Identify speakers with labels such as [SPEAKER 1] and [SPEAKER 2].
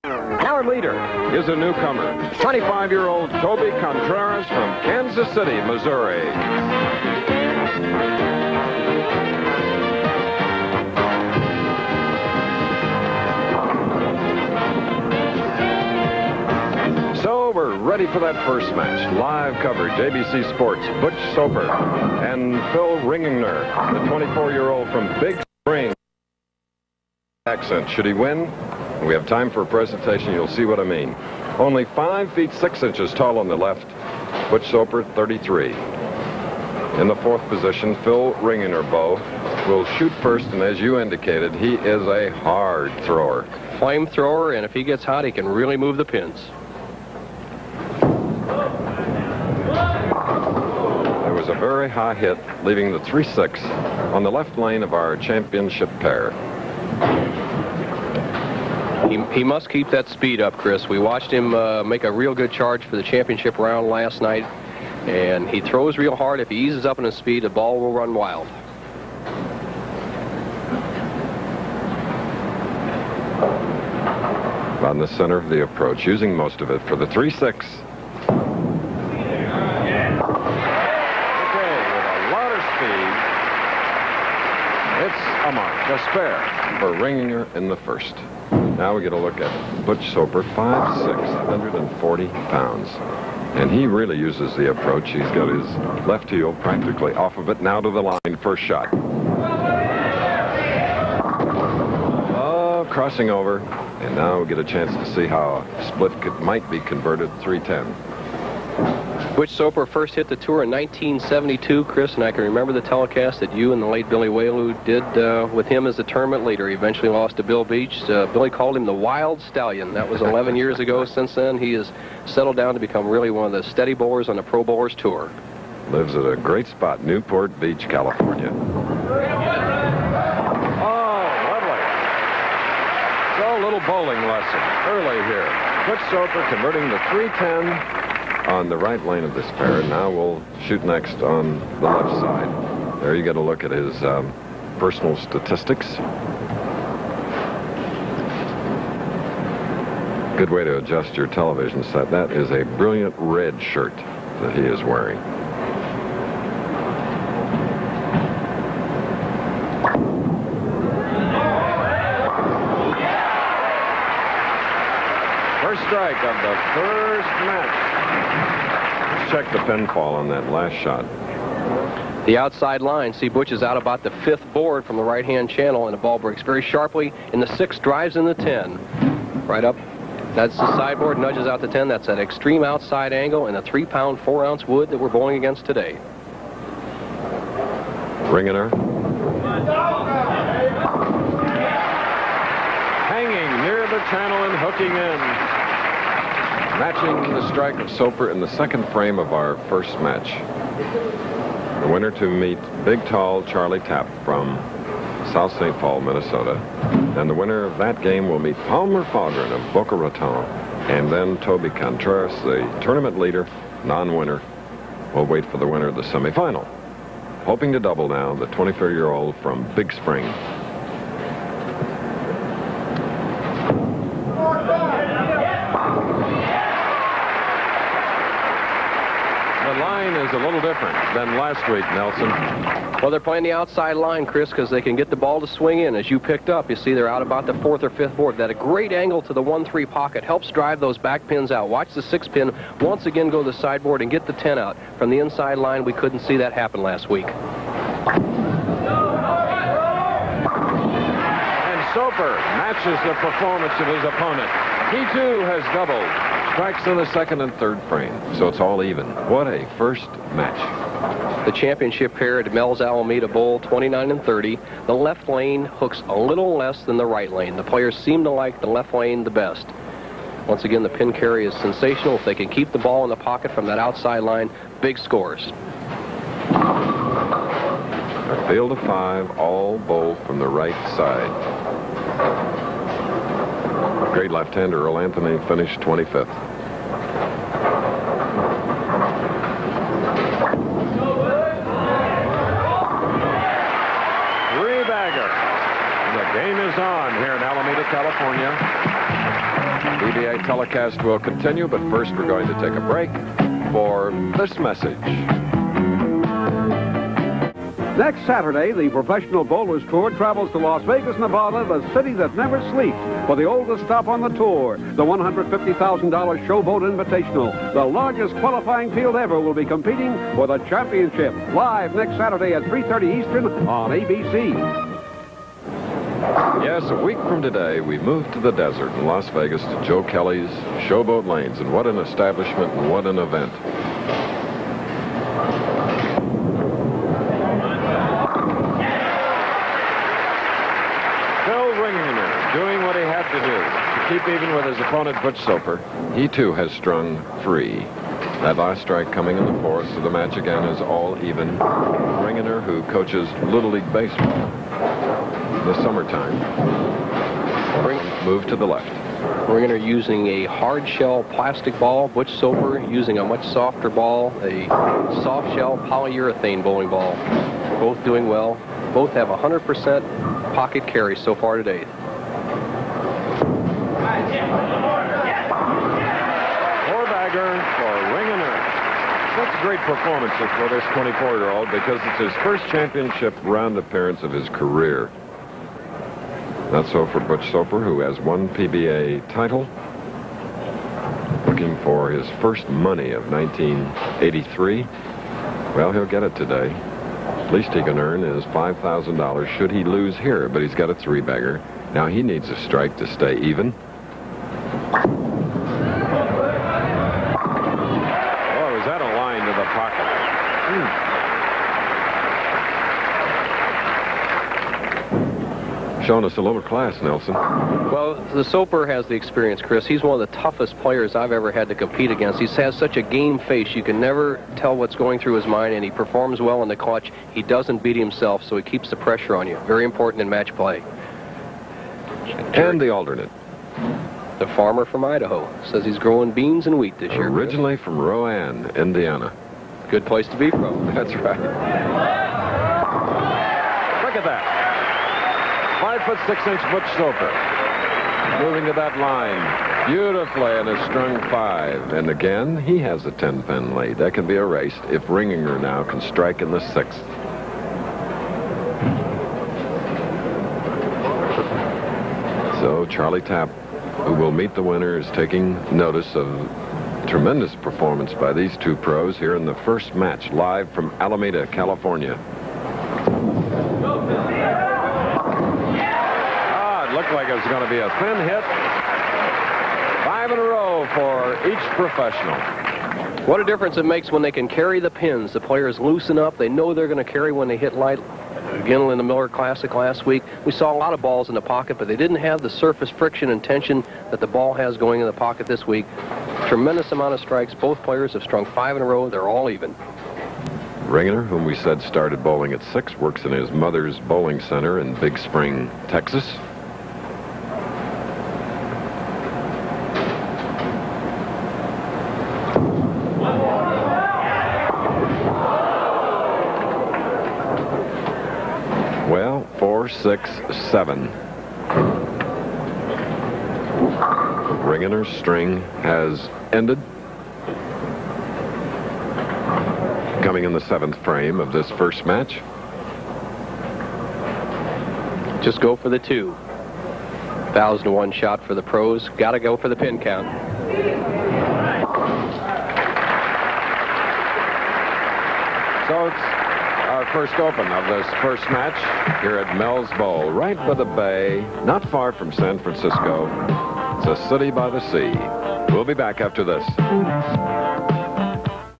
[SPEAKER 1] And our leader is a newcomer, 25-year-old Toby Contreras from Kansas City, Missouri. So we're ready for that first match. Live coverage, ABC Sports, Butch Soper and Phil Ringingner, the 24-year-old from Big Spring. Accent. Should he win? We have time for a presentation. You'll see what I mean. Only 5 feet 6 inches tall on the left. Butch Soper, 33. In the 4th position, Phil Ringingner, Bo, will shoot first, and as you indicated, he is a hard thrower.
[SPEAKER 2] Flamethrower, and if he gets hot, he can really move the pins.
[SPEAKER 1] There was a very high hit, leaving the 3-6 on the left lane of our championship pair.
[SPEAKER 2] He must keep that speed up, Chris. We watched him make a real good charge for the championship round last night, and he throws real hard. If he eases up in his speed, the ball will run wild.
[SPEAKER 1] On the center of the approach, using most of it for the 3-6. Okay, with a lot of speed, it's a mark, a spare for Ringinger in the first. Now we get a look at Butch Soper, 5'6", 140 pounds. And he really uses the approach. He's got his left heel practically off of it. Now to the line, first shot. Oh, crossing over. And now we get a chance to see how a split might be converted, 310.
[SPEAKER 2] Butch Soper first hit the tour in 1972, Chris, and I can remember the telecast that you and the late Billy Whaley did with him as the tournament leader. He eventually lost to Bill Beach. Billy called him the Wild Stallion. That was 11 years ago. Since then, he has settled down to become really one of the steady bowlers on the Pro Bowlers Tour.
[SPEAKER 1] Lives at a great spot, Newport Beach, California. Oh, lovely. So a little bowling lesson early here. Butch Soper converting the 310 on the right lane of this pair. Now we'll shoot next on the left side. There you get a look at his personal statistics. Good way to adjust your television set. That is a brilliant red shirt that he is wearing. First strike of the first match. Let's check the pinfall on that last shot.
[SPEAKER 2] The outside line. See, Butch is out about the 5th board from the right-hand channel, and the ball breaks very sharply. In the 6, drives in the 10. Right up. That's the sideboard, nudges out the 10. That's that extreme outside angle and the 3-pound, 4-ounce wood that we're bowling against today.
[SPEAKER 1] Ringiner. Hanging near the channel and hooking in. Matching the strike of Soper in the 2nd frame of our first match. The winner to meet big, tall Charlie Tapp from South St. Paul, Minnesota. And the winner of that game will meet Palmer Fogren of Boca Raton. And then Toby Contreras, the tournament leader, non-winner, will wait for the winner of the semifinal. Hoping to double now, the 24-year-old from Big Spring. Is a little different than last week, Nelson.
[SPEAKER 2] Well, they're playing the outside line, Chris, because they can get the ball to swing in. As you picked up, you see they're out about the 4th or 5th board. That a great angle to the 1-3 pocket helps drive those back pins out. Watch the 6 pin once again go to the sideboard and get the 10 out. From the inside line, we couldn't see that happen last week.
[SPEAKER 1] And Soper matches the performance of his opponent. He, too, has doubled. Strikes in the 2nd and 3rd frame, so it's all even. What a first match.
[SPEAKER 2] The championship pair at Mel's Alameda Bowl, 29 and 30. The left lane hooks a little less than the right lane. The players seem to like the left lane the best. Once again, the pin carry is sensational. If they can keep the ball in the pocket from that outside line, big scores.
[SPEAKER 1] A field of 5, all bowl from the right side. Great left-hander Earl Anthony finished 25th. Three-bagger. The game is on here in Alameda, California. PBA telecast will continue, but first we're going to take a break for this message.
[SPEAKER 3] Next Saturday, the Professional Bowlers Tour travels to Las Vegas, Nevada, the city that never sleeps, for the oldest stop on the tour, the $150,000 Showboat Invitational. The largest qualifying field ever will be competing for the championship. Live next Saturday at 3:30 Eastern on ABC.
[SPEAKER 1] Yes, a week from today, we move to the desert in Las Vegas to Joe Kelly's Showboat Lanes, and what an establishment and what an event. Doing what he had to do to keep even with his opponent, Butch Soper. He, too, has strung free. That last strike coming in the fourth, so the match again is all even. Ringener, who coaches Little League Baseball in the summertime, move to the left.
[SPEAKER 2] Ringener using a hard shell plastic ball. Butch Soper using a much softer ball, a soft shell polyurethane bowling ball. Both doing well. Both have 100% pocket carry so far today.
[SPEAKER 1] For Ringener. That's great performances for this 24-year-old because it's his first championship round appearance of his career. Not so for Butch Soper, who has one PBA title. Looking for his first money of 1983. Well, he'll get it today. Least he can earn is $5,000 should he lose here, but he's got a three-bagger. Now he needs a strike to stay even. Showing us a little class, Nelson.
[SPEAKER 2] Well, the Soper has the experience, Chris. He's one of the toughest players I've ever had to compete against. He has such a game face. You can never tell what's going through his mind, and he performs well in the clutch. He doesn't beat himself, so he keeps the pressure on you. Very important in match play.
[SPEAKER 1] And the alternate.
[SPEAKER 2] The farmer from Idaho says he's growing beans and wheat this year.
[SPEAKER 1] Originally from Rowan, Indiana.
[SPEAKER 2] Good place to be from.
[SPEAKER 1] That's right. Look at that. 5'6" Butch Soper. Moving to that line beautifully and has strung 5. And again, he has a 10-pin lead. That can be erased if Ringener now can strike in the 6th. So Charlie Tapp, who will meet the winner, is taking notice of tremendous performance by these two pros here in the first match, live from Alameda, California. Looked like it was going to be a thin hit. 5 in a row for each professional.
[SPEAKER 2] What a difference it makes when they can carry the pins. The players loosen up. They know they're going to carry when they hit light. Again, in the Miller Classic last week, we saw a lot of balls in the pocket, but they didn't have the surface friction and tension that the ball has going in the pocket this week. Tremendous amount of strikes. Both players have strung 5 in a row. They're all even.
[SPEAKER 1] Ringener, whom we said started bowling at 6, works in his mother's bowling center in Big Spring, Texas. Well, 4, 6, 7. Ringener's string has ended. Coming in the 7th frame of this first match.
[SPEAKER 2] Just go for the 2. 1,001 shot for the pros. Got to go for the pin count.
[SPEAKER 1] So it's our first open of this first match here at Mel's Bowl, right by the bay, not far from San Francisco. It's a city by the sea. We'll be back after this.